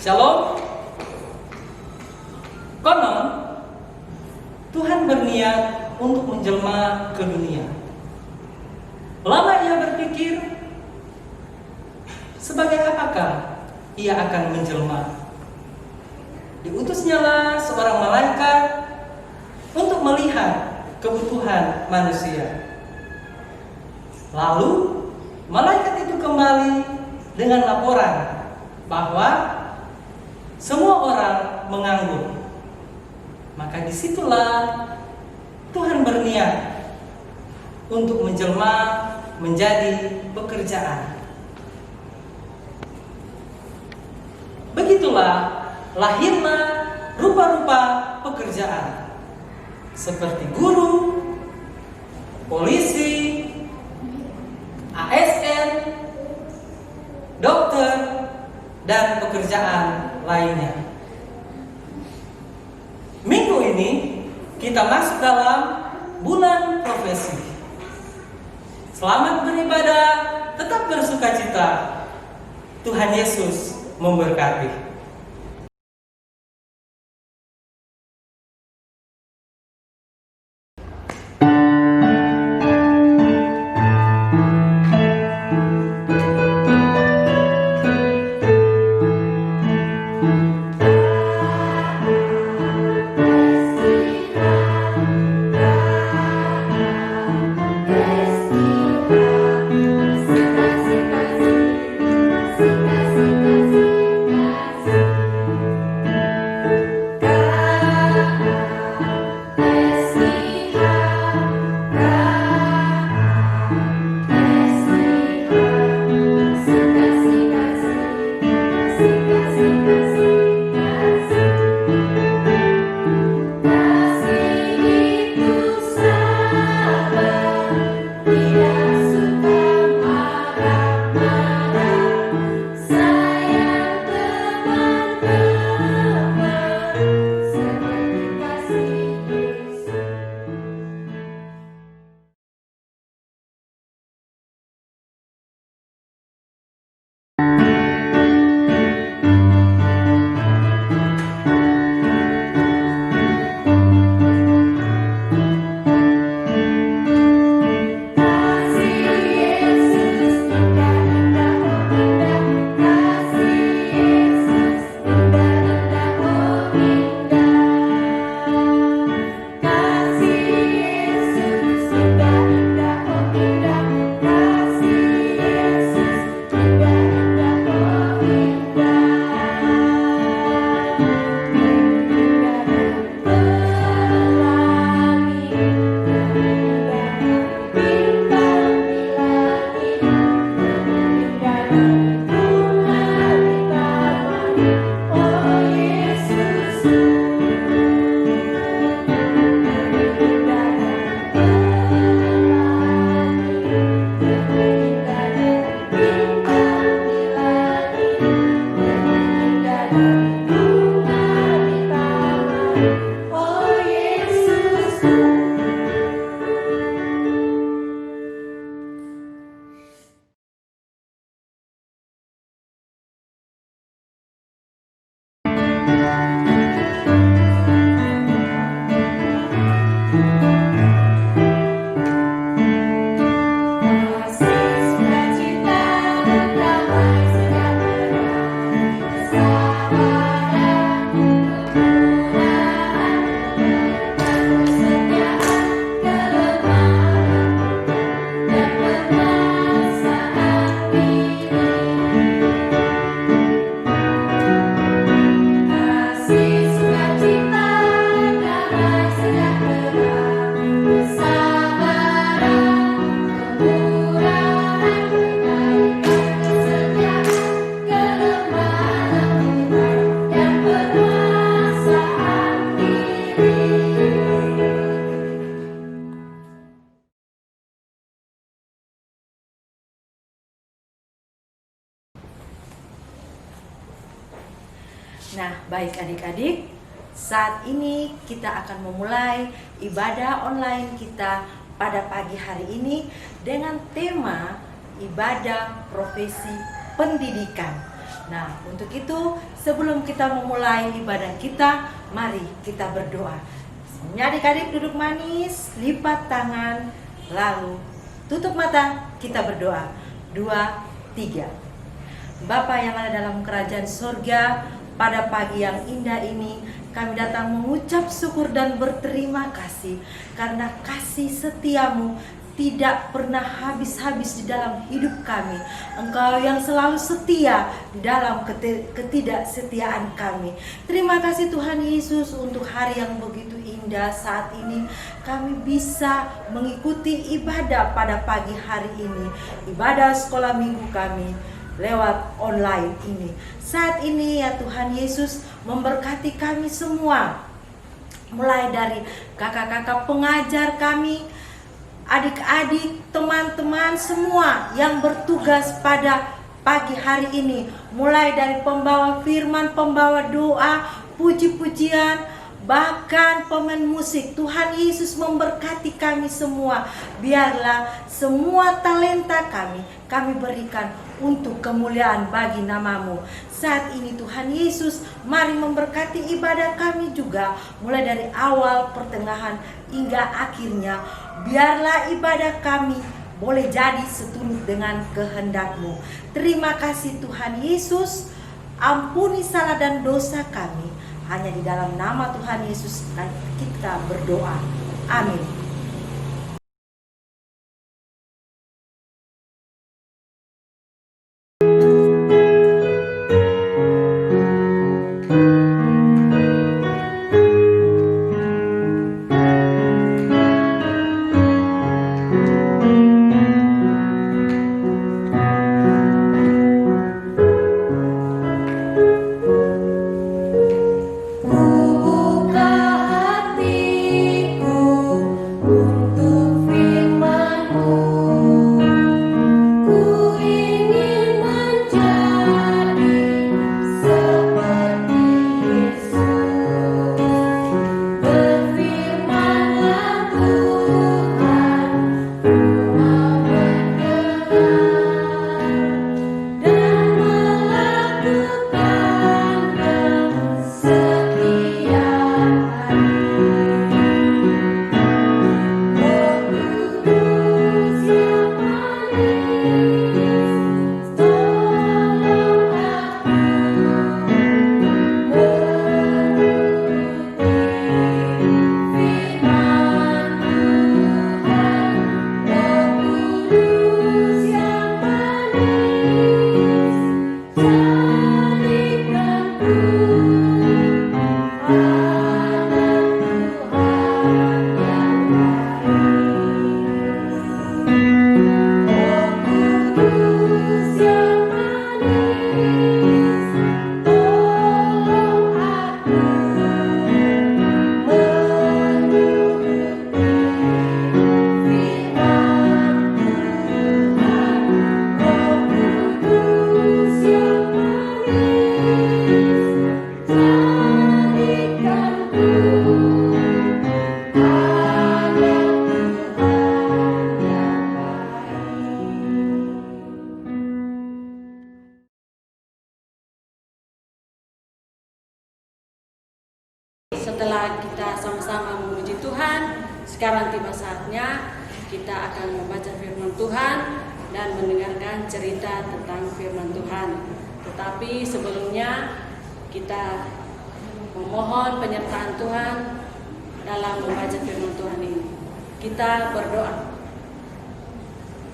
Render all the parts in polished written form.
Shalom. Konon Tuhan berniat untuk menjelma ke dunia. Lama ia berpikir, sebagai apakah ia akan menjelma? Diutusnyalah seorang malaikat untuk melihat kebutuhan manusia. Lalu malaikat itu kembali dengan laporan bahwa semua orang menganggur. Maka disitulah Tuhan berniat untuk menjelma menjadi pekerjaan. Begitulah lahirlah rupa-rupa pekerjaan seperti guru, polisi, ASN, dokter, dan pekerjaan lainnya. Minggu ini kita masuk dalam bulan profesi. Selamat beribadah, tetap bersukacita. Tuhan Yesus memberkati. Nah, baik adik-adik, saat ini kita akan memulai ibadah online kita pada pagi hari ini dengan tema ibadah profesi pendidikan. Nah, untuk itu sebelum kita memulai ibadah kita, mari kita berdoa. Semuanya adik-adik duduk manis, lipat tangan, lalu tutup mata, kita berdoa. 2, 3. Bapa yang ada dalam kerajaan surga, pada pagi yang indah ini kami datang mengucap syukur dan berterima kasih karena kasih setiamu tidak pernah habis-habis di dalam hidup kami. Engkau yang selalu setia di dalam ketidaksetiaan kami. Terima kasih Tuhan Yesus untuk hari yang begitu indah saat ini. Kami bisa mengikuti ibadah pada pagi hari ini. Ibadah sekolah minggu kami lewat online ini. Saat ini ya Tuhan Yesus memberkati kami semua. Mulai dari kakak-kakak pengajar kami, adik-adik, teman-teman semua yang bertugas pada pagi hari ini, mulai dari pembawa firman, pembawa doa, puji-pujian, bahkan pemain musik. Tuhan Yesus memberkati kami semua. Biarlah semua talenta kami berikan untuk kemuliaan bagi namamu. Saat ini Tuhan Yesus, mari memberkati ibadah kami juga, mulai dari awal, pertengahan, hingga akhirnya. Biarlah ibadah kami boleh jadi seturut dengan kehendak-Mu. Terima kasih Tuhan Yesus, ampuni salah dan dosa kami. Hanya di dalam nama Tuhan Yesus kita berdoa. Amin. Setelah kita sama-sama memuji Tuhan, sekarang tiba saatnya kita akan membaca firman Tuhan dan mendengarkan cerita tentang firman Tuhan. Tetapi sebelumnya kita memohon penyertaan Tuhan dalam membaca firman Tuhan ini. Kita berdoa.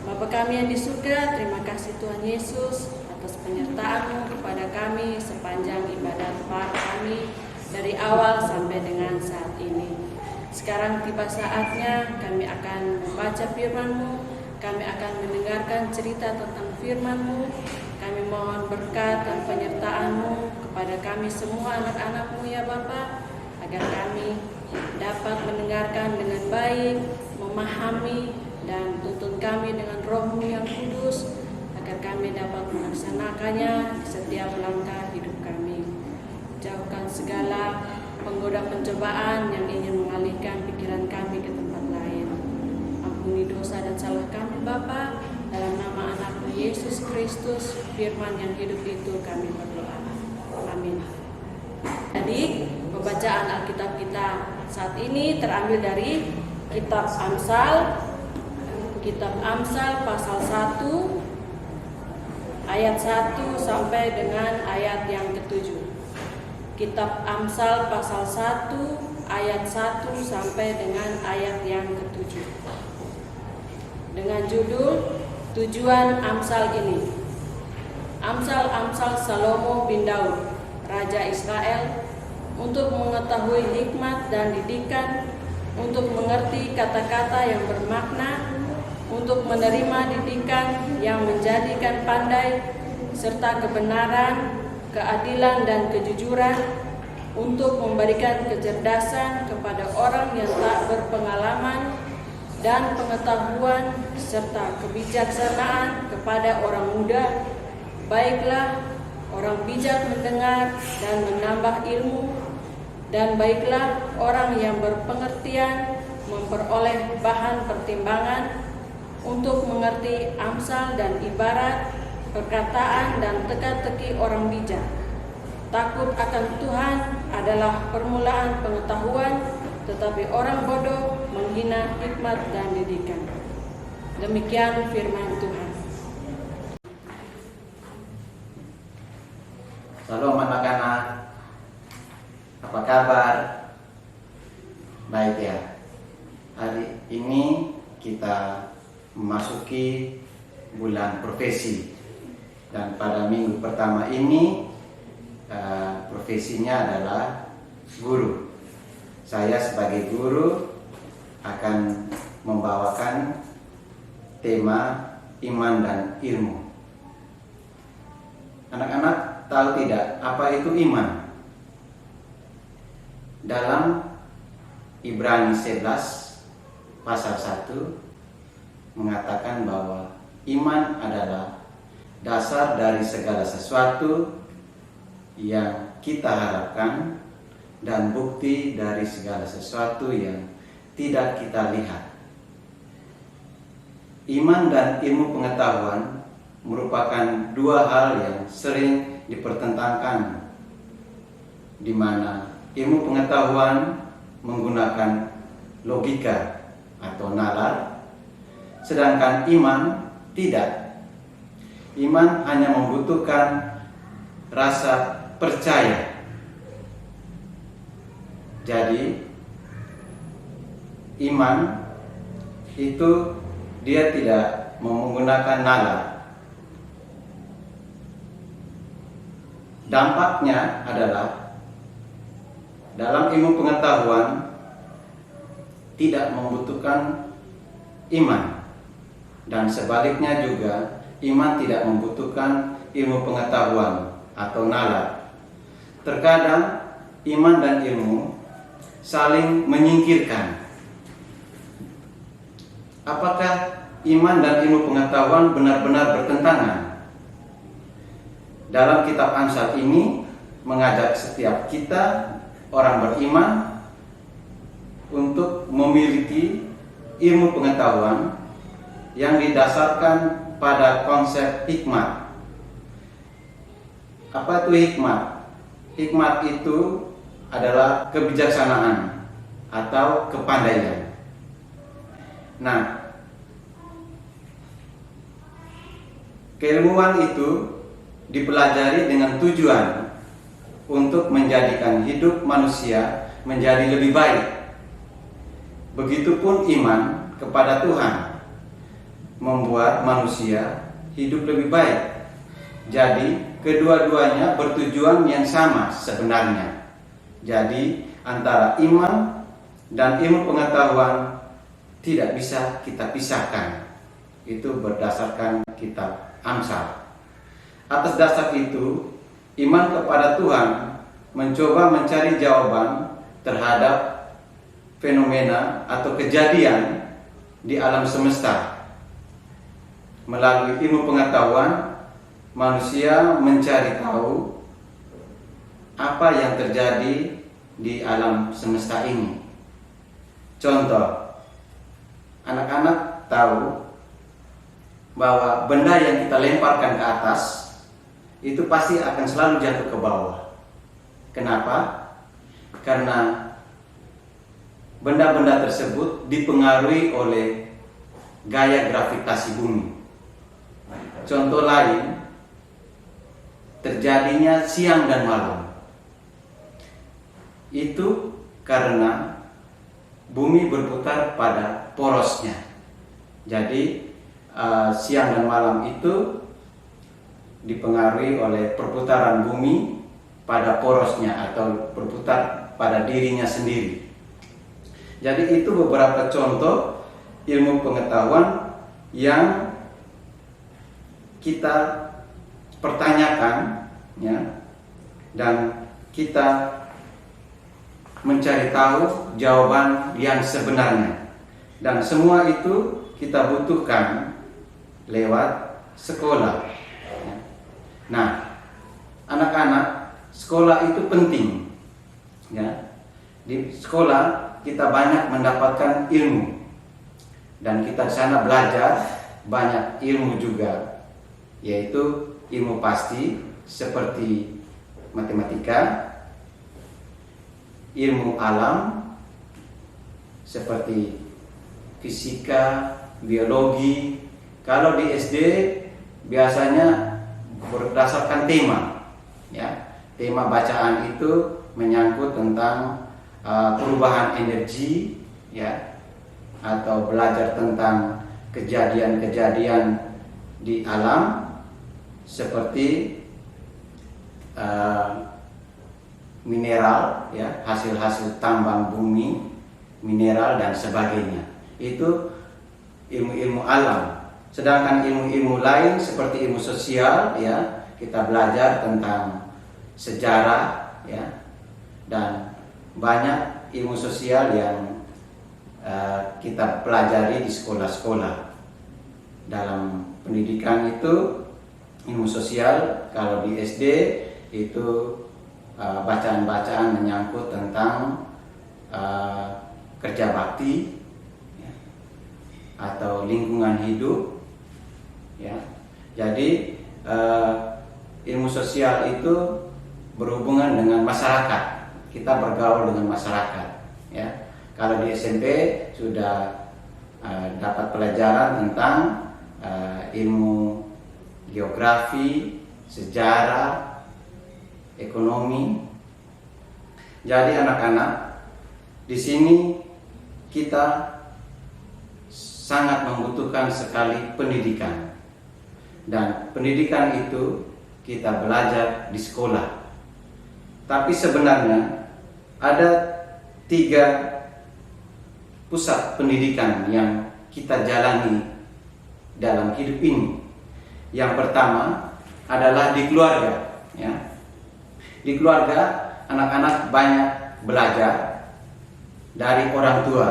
Bapa kami yang di surga, terima kasih Tuhan Yesus atas penyertaan-Mu kepada kami sepanjang ibadah kami dari awal sampai dengan saat ini. Sekarang tiba saatnya kami akan membaca firman-Mu, kami akan mendengarkan cerita tentang firman-Mu. Kami mohon berkat dan penyertaan-Mu kepada kami semua anak-anak-Mu ya Bapa, agar kami dapat mendengarkan dengan baik, memahami dan tuntun kami dengan Roh-Mu yang kudus, agar kami dapat melaksanakannya di setiap langkah hidup kami. Jauhkan segala penggoda pencobaan yang ingin mengalihkan pikiran kami ke tempat lain. Ampuni dosa dan salah kami Bapa, dalam nama anak-Mu Yesus Kristus Kristus, firman yang hidup itu kami berdoa. Amin. Jadi pembacaan Alkitab kita saat ini terambil dari Kitab Amsal pasal 1 ayat 1 sampai dengan ayat yang ke-7. Kitab Amsal pasal 1 ayat 1 sampai dengan ayat yang ke-7. Dengan judul Tujuan Amsal ini. Amsal-amsal Salomo bin Daud, Raja Israel, untuk mengetahui hikmat dan didikan, untuk mengerti kata-kata yang bermakna, untuk menerima didikan yang menjadikan pandai, serta kebenaran, keadilan dan kejujuran, untuk memberikan kecerdasan kepada orang yang tak berpengalaman, dan pengetahuan serta kebijaksanaan kepada orang muda. Baiklah orang bijak mendengar dan menambah ilmu, dan baiklah orang yang berpengertian memperoleh bahan pertimbangan untuk mengerti amsal dan ibarat, perkataan dan teka-teki orang bijak. Takut akan Tuhan adalah permulaan pengetahuan, tetapi orang bodoh menghina hikmat dan didikan. Demikian firman Tuhan. Shalom anak-anak, apa kabar? Baik ya. Hari ini kita memasuki bulan profesi, dan pada minggu pertama ini profesinya adalah guru. Saya sebagai guru akan membawakan tema iman dan ilmu. Anak-anak tahu tidak apa itu iman? Dalam Ibrani 11 pasal 1 mengatakan bahwa iman adalah dasar dari segala sesuatu yang kita harapkan dan bukti dari segala sesuatu yang tidak kita lihat. Iman dan ilmu pengetahuan merupakan dua hal yang sering dipertentangkan, di mana ilmu pengetahuan menggunakan logika atau nalar, sedangkan iman tidak. Iman hanya membutuhkan rasa percaya. Jadi iman itu dia tidak menggunakan nalar. Dampaknya adalah dalam ilmu pengetahuan tidak membutuhkan iman, dan sebaliknya juga iman tidak membutuhkan ilmu pengetahuan atau nalar. Terkadang iman dan ilmu saling menyingkirkan. Apakah iman dan ilmu pengetahuan benar-benar bertentangan? Dalam kitab Amsal ini mengajak setiap kita orang beriman untuk memiliki ilmu pengetahuan yang didasarkan pada konsep hikmat. Apa itu hikmat? Hikmat itu adalah kebijaksanaan atau kepandaian. Nah, keilmuan itu dipelajari dengan tujuan untuk menjadikan hidup manusia menjadi lebih baik. Begitupun iman kepada Tuhan membuat manusia hidup lebih baik. Jadi kedua-duanya bertujuan yang sama sebenarnya. Jadi antara iman dan ilmu pengetahuan tidak bisa kita pisahkan. Itu berdasarkan kitab Amsal. Atas dasar itu, iman kepada Tuhan mencoba mencari jawaban terhadap fenomena atau kejadian di alam semesta. Melalui ilmu pengetahuan, manusia mencari tahu apa yang terjadi di alam semesta ini. Contoh, anak-anak tahu bahwa benda yang kita lemparkan ke atas itu pasti akan selalu jatuh ke bawah. Kenapa? Karena benda-benda tersebut dipengaruhi oleh gaya gravitasi bumi. Contoh lain, terjadinya siang dan malam. Itu karena bumi berputar pada porosnya. Jadi siang dan malam itu dipengaruhi oleh perputaran bumi pada porosnya atau berputar pada dirinya sendiri. Jadi itu beberapa contoh ilmu pengetahuan yang kita pertanyakan, ya, dan kita mencari tahu jawaban yang sebenarnya, dan semua itu kita butuhkan lewat sekolah. Nah, anak-anak, sekolah itu penting, ya. Di sekolah kita banyak mendapatkan ilmu, dan kita di sana belajar banyak ilmu juga, yaitu ilmu pasti seperti matematika, ilmu alam seperti fisika, biologi. Kalau di SD biasanya berdasarkan tema, ya. Tema bacaan itu menyangkut tentang perubahan energi, ya, atau belajar tentang kejadian-kejadian di alam seperti mineral, ya, hasil-hasil tambang bumi, mineral dan sebagainya. Itu ilmu-ilmu alam. Sedangkan ilmu-ilmu lain seperti ilmu sosial, ya, kita belajar tentang sejarah, ya, dan banyak ilmu sosial yang kita pelajari di sekolah-sekolah. Dalam pendidikan itu ilmu sosial, kalau di SD itu bacaan-bacaan menyangkut tentang kerja bakti, ya, atau lingkungan hidup, ya. Jadi ilmu sosial itu berhubungan dengan masyarakat. Kita bergaul dengan masyarakat, ya. Kalau di SMP sudah dapat pelajaran tentang ilmu geografi, sejarah, ekonomi. Jadi anak-anak, di sini kita sangat membutuhkan sekali pendidikan. Dan pendidikan itu kita belajar di sekolah. Tapi sebenarnya ada 3 pusat pendidikan yang kita jalani dalam hidup ini. Yang pertama adalah di keluarga, ya. Di keluarga anak-anak banyak belajar dari orang tua,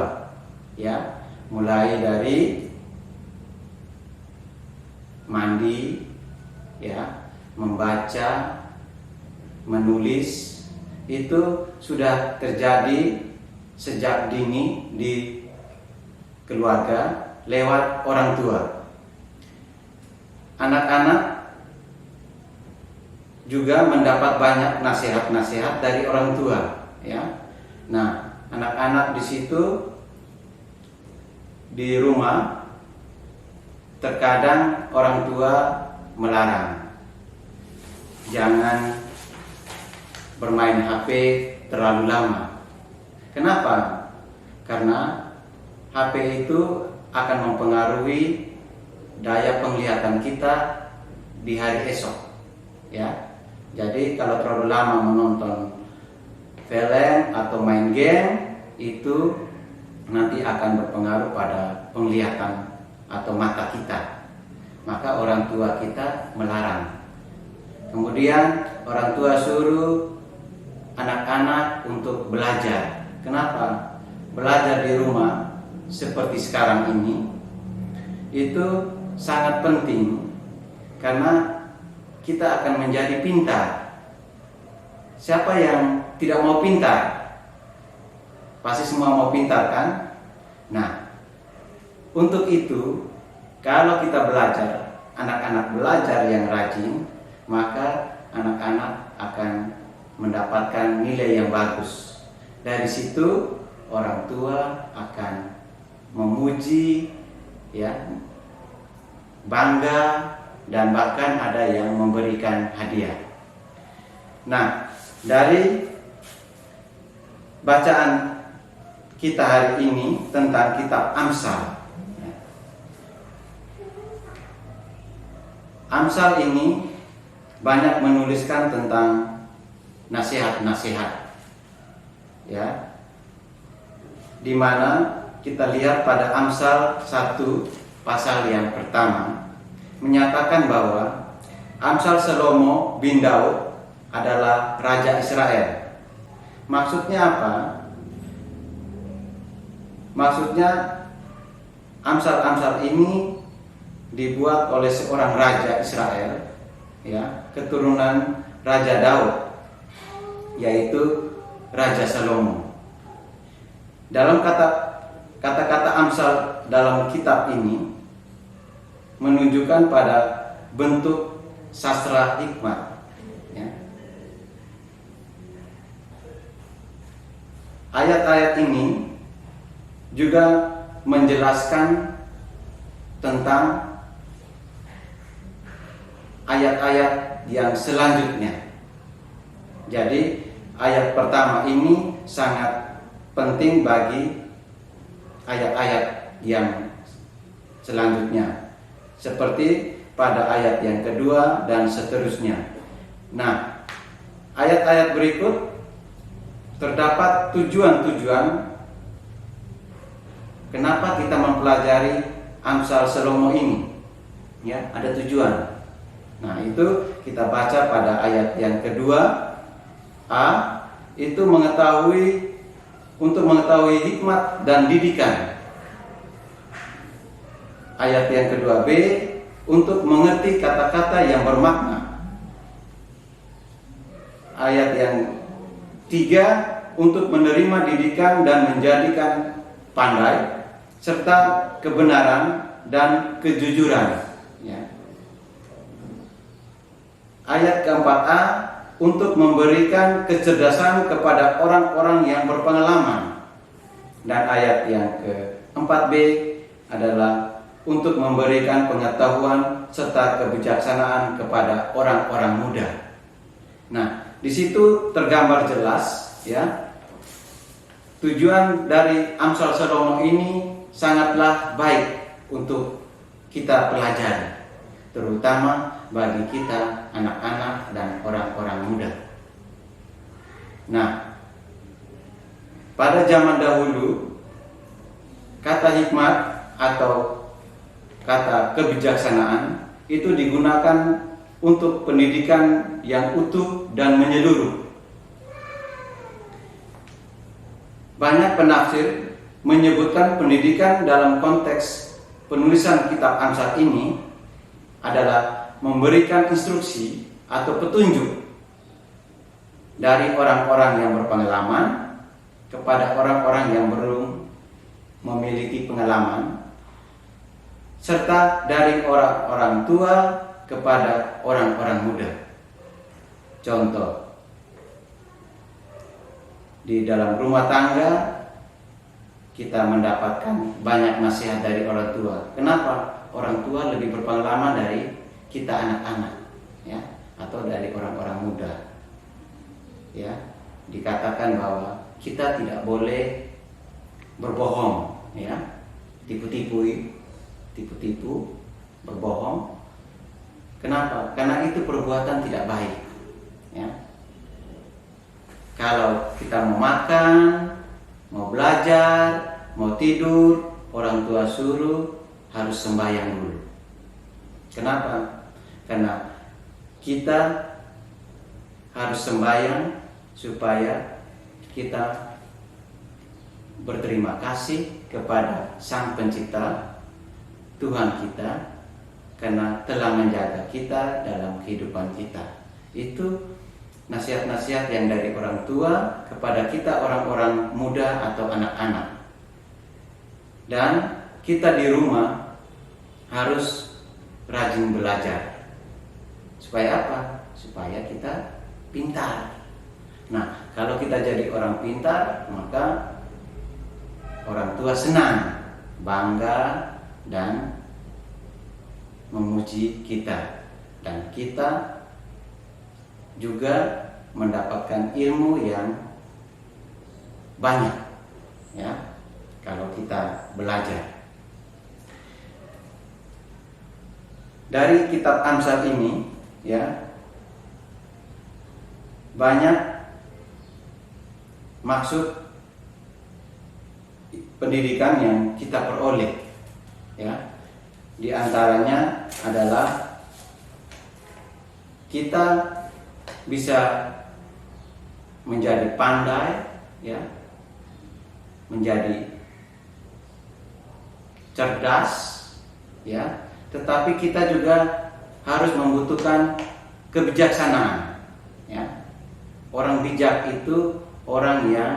ya, mulai dari mandi, ya, membaca, menulis, itu sudah terjadi sejak dini di keluarga lewat orang tua. Anak-anak juga mendapat banyak nasihat-nasihat dari orang tua, ya. Nah, anak-anak di situ di rumah terkadang orang tua melarang, jangan bermain HP terlalu lama. Kenapa? Karena HP itu akan mempengaruhi daya penglihatan kita di hari esok, ya. Jadi kalau terlalu lama menonton film atau main game, itu nanti akan berpengaruh pada penglihatan atau mata kita. Maka orang tua kita melarang. Kemudian orang tua suruh anak-anak untuk belajar. Kenapa? Belajar di rumah seperti sekarang ini itu sangat penting, karena kita akan menjadi pintar. Siapa yang tidak mau pintar? Pasti semua mau pintar, kan? Nah, untuk itu Kalau kita belajar, anak-anak belajar yang rajin, maka anak-anak akan mendapatkan nilai yang bagus. Dari situ orang tua akan memuji, ya, bangga, dan bahkan ada yang memberikan hadiah. Nah, dari bacaan kita hari ini tentang kitab Amsal. Amsal ini banyak menuliskan tentang nasihat-nasihat, ya, di mana kita lihat pada Amsal 1 pasal yang pertama menyatakan bahwa Amsal Salomo bin Daud adalah Raja Israel. Maksudnya apa? Maksudnya Amsal-amsal ini dibuat oleh seorang Raja Israel, ya, keturunan Raja Daud, yaitu Raja Salomo. Dalam kata-kata Amsal dalam kitab ini menunjukkan pada bentuk sastra hikmat, ya. Ayat-ayat ini juga menjelaskan tentang ayat-ayat yang selanjutnya. Jadi ayat pertama ini sangat penting bagi ayat-ayat yang selanjutnya, seperti pada ayat yang kedua dan seterusnya. Nah, ayat-ayat berikut terdapat tujuan-tujuan kenapa kita mempelajari Amsal Salomo ini, ya, ada tujuan. Nah, itu kita baca pada ayat yang kedua. A, itu untuk mengetahui hikmat dan didikan. Ayat yang kedua B, untuk mengerti kata-kata yang bermakna. Ayat yang 3, untuk menerima didikan dan menjadikan pandai, serta kebenaran dan kejujuran, ya. Ayat keempat A, untuk memberikan kecerdasan kepada orang-orang yang berpengalaman. Dan ayat yang keempat B adalah untuk memberikan pengetahuan serta kebijaksanaan kepada orang-orang muda. Nah, di situ tergambar jelas, ya, tujuan dari Amsal Salomo ini sangatlah baik untuk kita pelajari, terutama bagi kita anak-anak dan orang-orang muda. Nah, pada zaman dahulu kata hikmat atau kata kebijaksanaan itu digunakan untuk pendidikan yang utuh dan menyeluruh. Banyak penafsir menyebutkan pendidikan dalam konteks penulisan kitab Amsal ini adalah memberikan instruksi atau petunjuk dari orang-orang yang berpengalaman kepada orang-orang yang belum memiliki pengalaman, serta dari orang-orang tua kepada orang-orang muda. Contoh, di dalam rumah tangga kita mendapatkan banyak nasihat dari orang tua. Kenapa? Orang tua lebih berpengalaman dari kita anak-anak, ya, atau dari orang-orang muda. Ya, dikatakan bahwa kita tidak boleh berbohong, ya, tipu-tipu, berbohong. Kenapa? Karena itu perbuatan tidak baik, ya. Kalau kita mau makan, mau belajar, mau tidur, orang tua suruh harus sembahyang dulu. Kenapa? Karena kita harus sembahyang supaya kita berterima kasih kepada Sang Pencipta, Tuhan kita, karena telah menjaga kita dalam kehidupan kita. Itu nasihat-nasihat yang dari orang tua kepada kita orang-orang muda atau anak-anak. Dan kita di rumah harus rajin belajar. Supaya apa? Supaya kita pintar. Nah, kalau kita jadi orang pintar, maka orang tua senang, bangga, dan memuji kita. Dan kita juga mendapatkan ilmu yang banyak, ya, kalau kita belajar. Dari kitab Amsal ini, ya, banyak maksud pendidikan yang kita peroleh, ya. Di antaranya adalah kita bisa menjadi pandai, ya, menjadi cerdas, ya, tetapi kita juga harus membutuhkan kebijaksanaan, ya. Orang bijak itu orang yang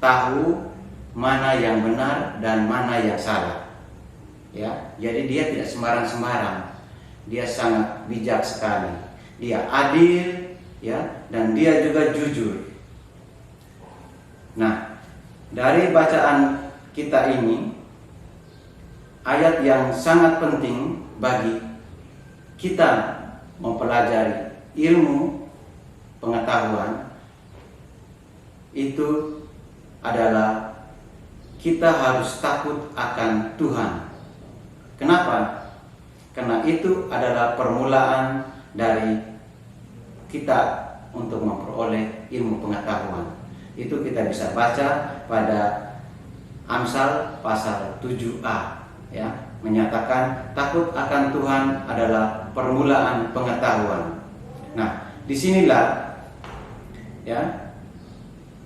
tahu mana yang benar dan mana yang salah, ya. Jadi dia tidak sembarang-sembarang, dia sangat bijak sekali, dia adil, ya, dan dia juga jujur. Nah, dari bacaan kita ini, ayat yang sangat penting bagi kita mempelajari ilmu pengetahuan itu adalah kita harus takut akan Tuhan. Kenapa? Karena itu adalah permulaan dari kita untuk memperoleh ilmu pengetahuan. Itu kita bisa baca pada Amsal pasal 7a, ya, menyatakan takut akan Tuhan adalah permulaan pengetahuan. Nah, disinilah, ya,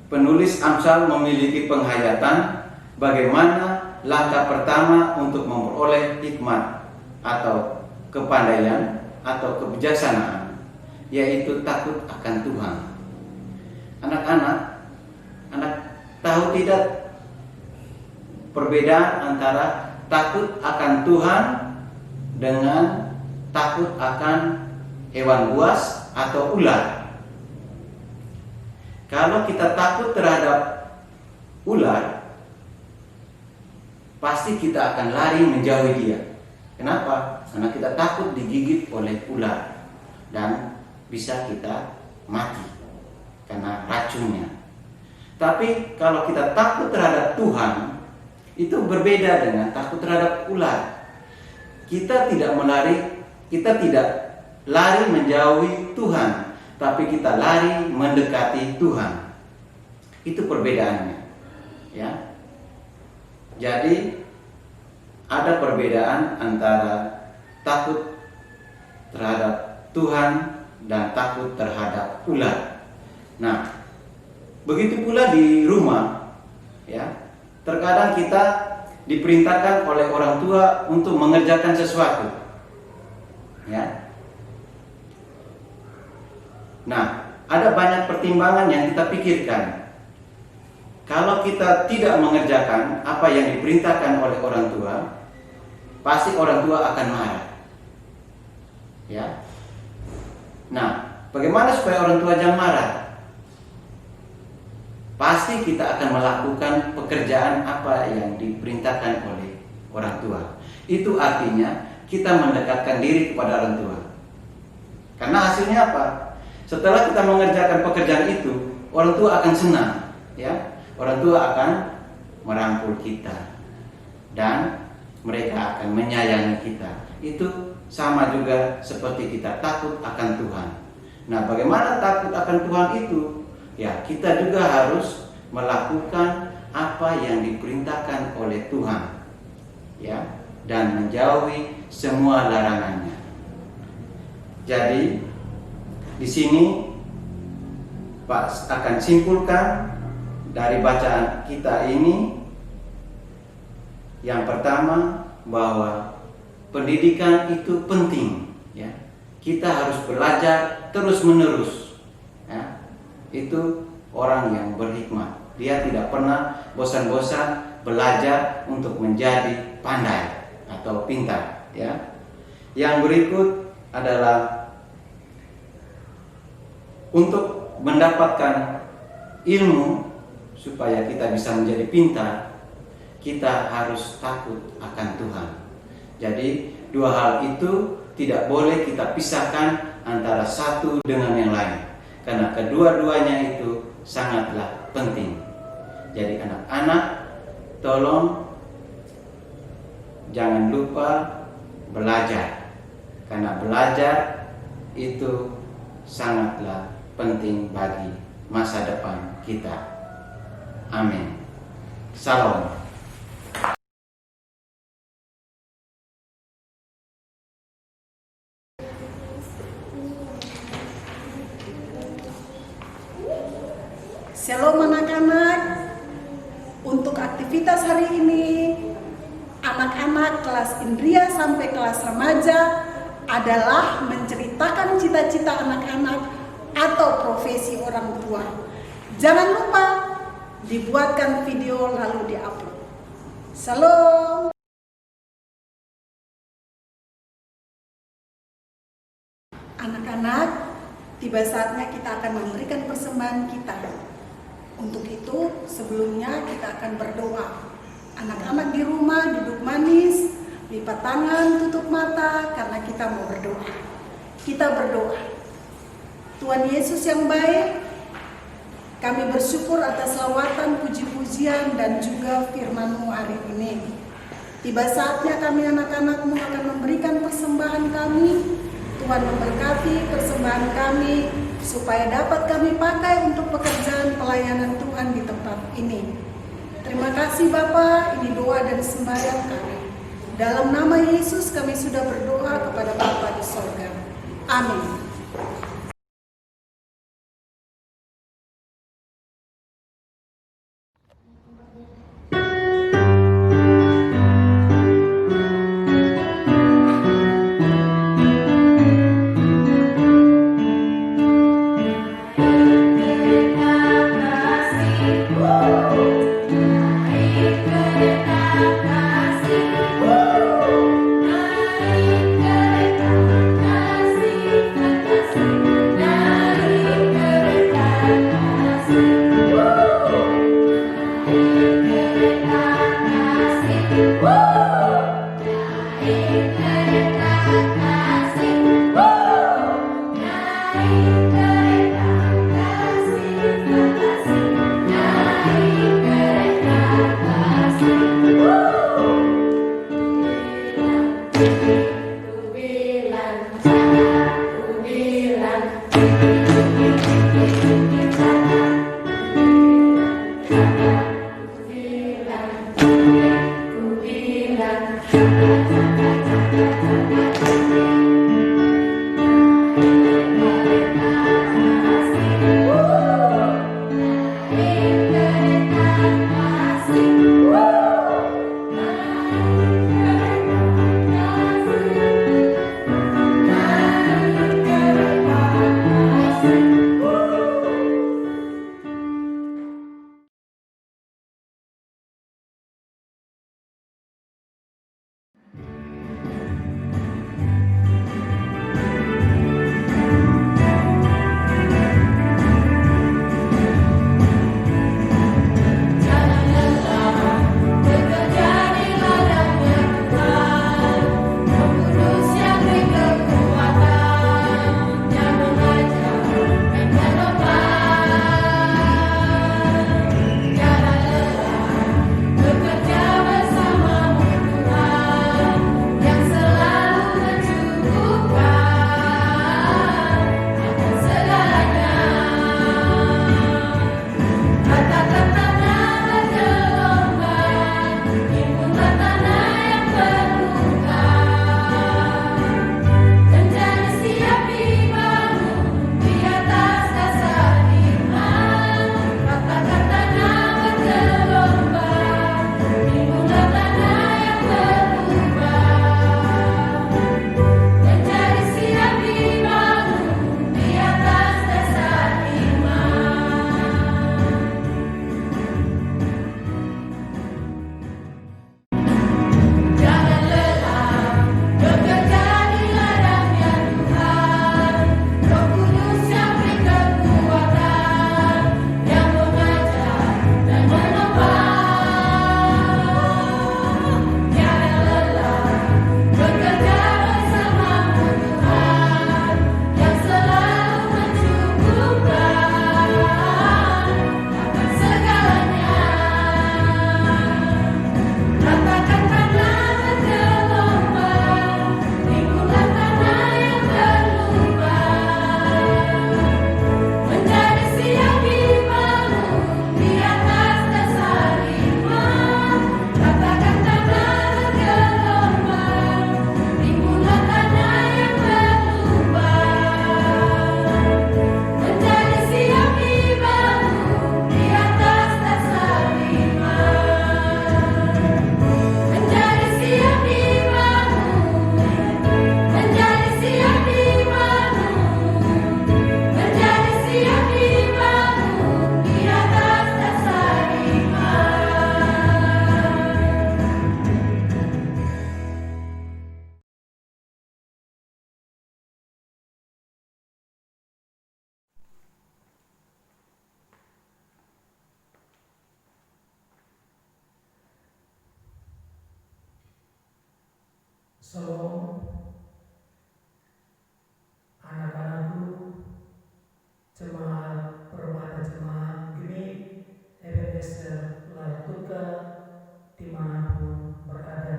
penulis Amsal memiliki penghayatan bagaimana langkah pertama untuk memperoleh hikmat atau kepandaian atau kebijaksanaan, yaitu takut akan Tuhan. Anak-anak tahu tidak perbedaan antara takut akan Tuhan dengan takut akan hewan buas atau ular? Kalau kita takut terhadap ular, pasti kita akan lari menjauhi dia. Kenapa? Karena kita takut digigit oleh ular dan bisa kita mati karena racunnya. Tapi kalau kita takut terhadap Tuhan, itu berbeda dengan takut terhadap ular. Kita tidak lari menjauhi Tuhan, tapi kita lari mendekati Tuhan. Itu perbedaannya, ya. Jadi ada perbedaan antara takut terhadap Tuhan dan takut terhadap ular. Nah, begitu pula di rumah, ya. Terkadang kita diperintahkan oleh orang tua untuk mengerjakan sesuatu, ya. Nah, ada banyak pertimbangan yang kita pikirkan. Kalau kita tidak mengerjakan apa yang diperintahkan oleh orang tua, pasti orang tua akan marah, ya. Nah, bagaimana supaya orang tua jangan marah? Pasti kita akan melakukan pekerjaan apa yang diperintahkan oleh orang tua. Itu artinya kita mendekatkan diri kepada orang tua. Karena hasilnya apa? Setelah kita mengerjakan pekerjaan itu, orang tua akan senang, ya. Orang tua akan merangkul kita dan mereka akan menyayangi kita. Itu sama juga seperti kita takut akan Tuhan. Nah, bagaimana takut akan Tuhan itu? Ya, kita juga harus melakukan apa yang diperintahkan oleh Tuhan, ya, dan menjauhi semua larangannya. Jadi di sini Pak akan simpulkan dari bacaan kita ini, yang pertama bahwa pendidikan itu penting, ya. Kita harus belajar terus-menerus, ya. Itu orang yang berhikmat. Dia tidak pernah bosan-bosan belajar untuk menjadi pandai atau pintar, ya. Yang berikut adalah untuk mendapatkan ilmu supaya kita bisa menjadi pintar, kita harus takut akan Tuhan. Jadi dua hal itu tidak boleh kita pisahkan antara satu dengan yang lain, karena kedua-duanya itu sangatlah penting. Jadi anak-anak, tolong jangan lupa belajar, karena belajar itu sangatlah penting bagi masa depan kita. Amin. Salam. Shalom anak-anak. Untuk aktivitas hari ini, anak-anak kelas Indria sampai kelas remaja adalah menceritakan cita-cita anak-anak atau profesi orang tua. Jangan lupa dibuatkan video lalu diupload. Shalom. Anak-anak, tiba saatnya kita akan memberikan persembahan kita. Untuk itu, sebelumnya kita akan berdoa. Anak-anak di rumah duduk manis, lipat tangan, tutup mata, karena kita mau berdoa. Kita berdoa. Tuhan Yesus yang baik, kami bersyukur atas lawatan, puji-pujian, dan juga firman-Mu hari ini. Tiba saatnya kami anak-anak-Mu akan memberikan persembahan kami. Tuhan memberkati persembahan kami, supaya dapat kami pakai untuk pekerjaan pelayanan Tuhan di tempat ini. Terima kasih Bapa, ini doa dan sembahyang kami. Dalam nama Yesus kami sudah berdoa kepada Bapa di sorga. Amin. Terima kasih. Shalom, anak-anakku, jemaat permata jemaat Geni Ebenezer Latuka dimanapun berada.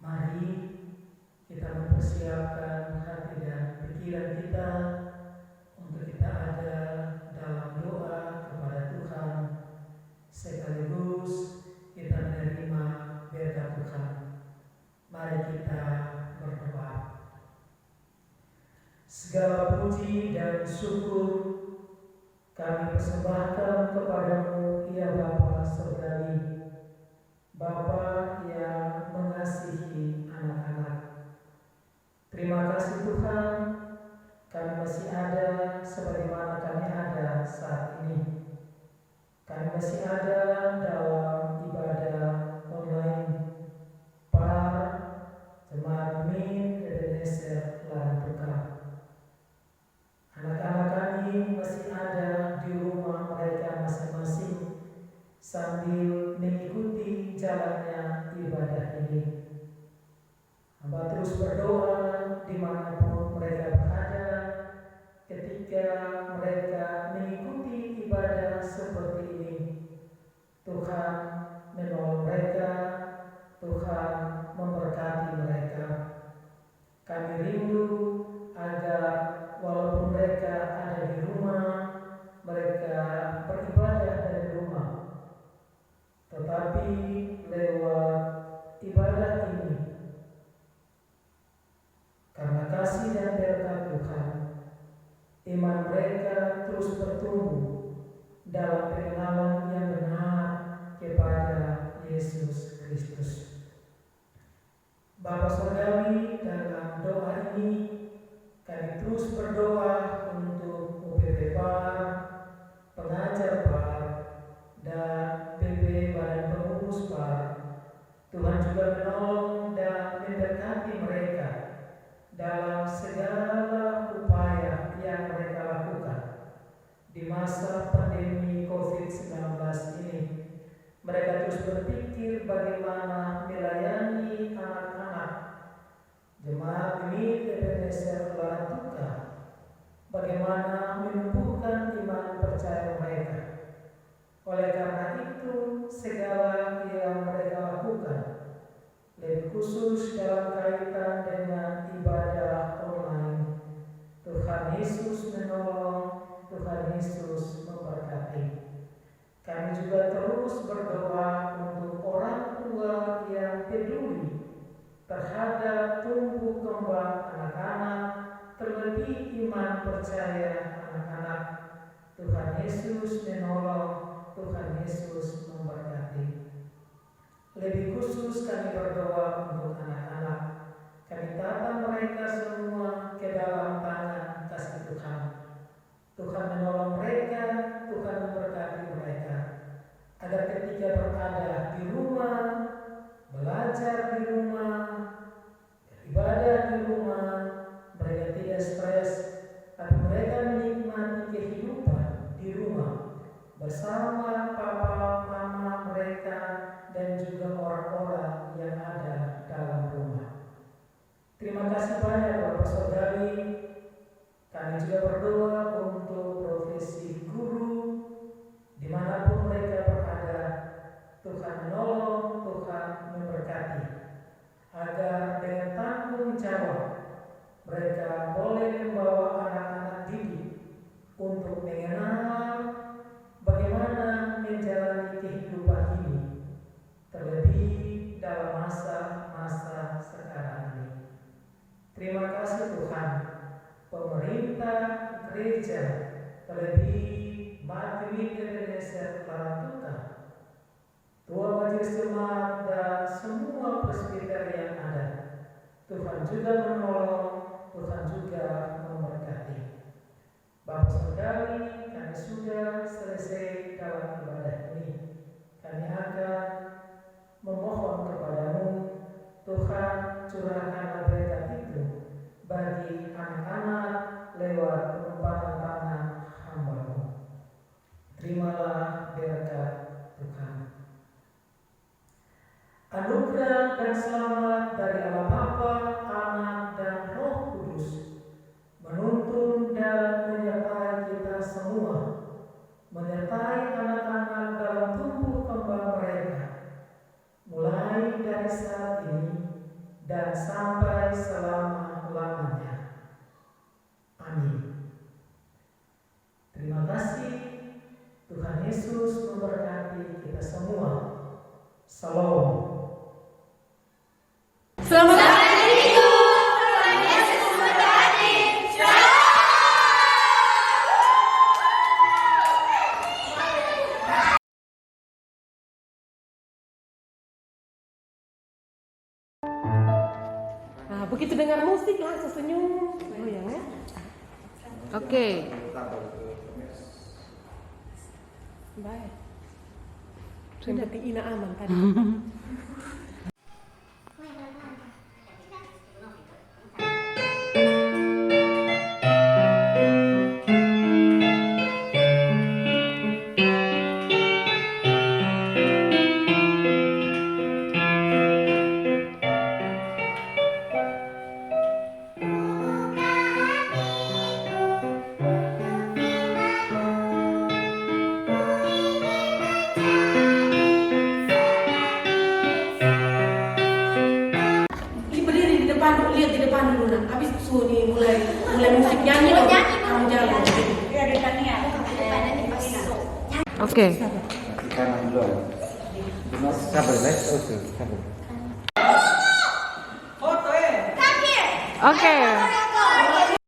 Mari kita mempersiapkan hati dan pikiran kita untuk kita ada dalam doa kepada Tuhan, sekaligus kita menerima berkat Tuhan. Mari kita berdoa. Segala puji dan syukur kami persembahkan kepadamu, ya Bapa Surgawi, Bapa yang mengasihi anak-anak. Terima kasih Tuhan, kami masih ada sebagaimana kami ada saat ini. Kami masih ada dalam ibadah online jemaat Min Ebenezer Latuka. Anak-anak kami masih ada di rumah mereka masing-masing sambil mengikuti jalannya ibadah ini. Hamba terus berdoa dimanapun mereka berada, ketika mereka mengikuti ibadah seperti ini. Tuhan menolong mereka, Tuhan memberkati mereka. Kami rindu agar walaupun mereka ada di rumah, mereka beribadah dari rumah, tetapi lewat ibadah ini, karena kasih dan berkat Tuhan, iman mereka terus bertumbuh dalam pengenalan yang benar kepada Yesus Kristus. Bapa Surgawi, dalam doa ini kami terus berdoa untuk UPP PAR, pengajar PAR, dan PP Badan Pengurus PAR. Tuhan juga menolong dan memberkati mereka dalam segala upaya yang mereka lakukan di masa pandemi COVID-19 ini. Mereka terus berpikir bagaimana melayani anak-anak jemaat Geni Ebenezer Latuka, bagaimana menumbuhkan iman percaya mereka. Oleh karena itu, segala yang mereka lakukan, lebih khusus dalam kaitan dengan ibadah online, Tuhan Yesus menolong, Tuhan Yesus memberkati. Kami juga terus berdoa untuk orang tua yang peduli terhadap tumbuh kembang anak-anak, terlebih iman percaya anak-anak. Tuhan Yesus menolong, Tuhan Yesus memberkati. Lebih khusus kami berdoa untuk anak-anak. Kami tata mereka semua ke dalam tangan kasih Tuhan. Tuhan menolong mereka, Tuhan memberkati mereka, agar ketika berada di rumah, belajar di rumah, beribadah di rumah, mereka tidak stres, tapi mereka menikmati kehidupan di rumah bersama papa, mama mereka, dan juga orang-orang yang ada dalam rumah. Terima kasih banyak Bapak Saudari. Kami juga berdoa untuk profesi guru dimanapun mereka berada. Tuhan menolong, Tuhan memberkati, agar dengan tanggung jawab mereka boleh membawa anak-anak didik untuk mengenal bagaimana menjalani kehidupan ini, terlebih dalam masa-masa sekarang ini. Terima kasih Tuhan, pemerintah, gereja, terlebih Geni Ebenezer Latuka, Tua Majelis Jemaat, dan semua presbiter yang ada. Tuhan juga menolong, Tuhan juga memberkati. Bapak Saudari, kami sudah selesai dalam ibadah ini. Kami akan memohon kepadamu, Tuhan, curahkanlah berkat itu bagi anak-anak lewat penumpahan tangan hamba-Mu. Terimalah berkat Tuhan. Anugerah dan selamat memberkati kita semua. Salam. Selamat Nah, begitu dengar musik langsung senyum. Goyang ya. Oke. Baik. Yang penting Ina aman tadi. Lihat di depan dulu nak. Habis suruh nih mulai musik nyanyi dong. Kamu jalan. Oke. Kanan dulu. Sabar, sabar. Foto ya. Oke.